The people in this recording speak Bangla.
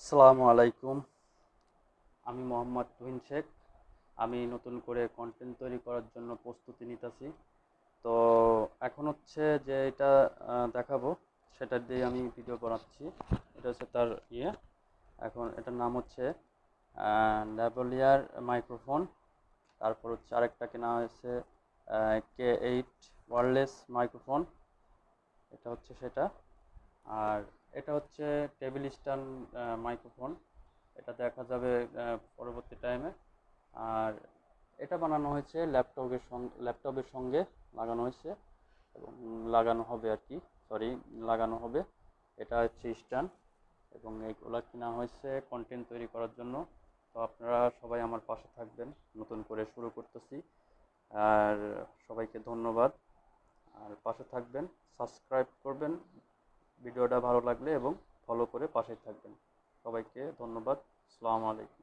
আসসালামু আলাইকুম। আমি মোহাম্মদ তুহিন শেখ। আমি নতুন করে কন্টেন্ট তৈরি করার জন্য প্রস্তুতি নিতেছি। তো এখন হচ্ছে যে এটা দেখাবো, সেটা দিয়ে আমি ভিডিও বানাচ্ছি। এটা হচ্ছে তার ইয়ে। এখন এটার নাম হচ্ছে ল্যাভলিয়ার মাইক্রোফোন। তারপর হচ্ছে আরেকটা কেনা হয়েছে K8 ওয়্যারলেস মাইক্রোফোন। এটা হচ্ছে সেটা। আর এটা হচ্ছে টেবিল স্ট্যান্ড মাইক্রোফোন। এটা দেখা যাবে পরবর্তী টাইমে। আর এটা বানানো হয়েছে ল্যাপটপের সঙ্গে লাগানো হয়েছে এবং লাগানো হবে আর কি, সরি, লাগানো হবে। এটা হচ্ছে স্ট্যান্ড এবং এইগুলো কেনা হয়েছে কন্টেন্ট তৈরি করার জন্য। তো আপনারা সবাই আমার পাশে থাকবেন, নতুন করে শুরু করতেছি। আর সবাইকে ধন্যবাদ। আর পাশে থাকবেন, সাবস্ক্রাইব করবেন ভিডিওটা ভালো লাগলে এবং ফলো করে পাশে থাকবেন। সবাইকে ধন্যবাদ। আসসালামু আলাইকুম।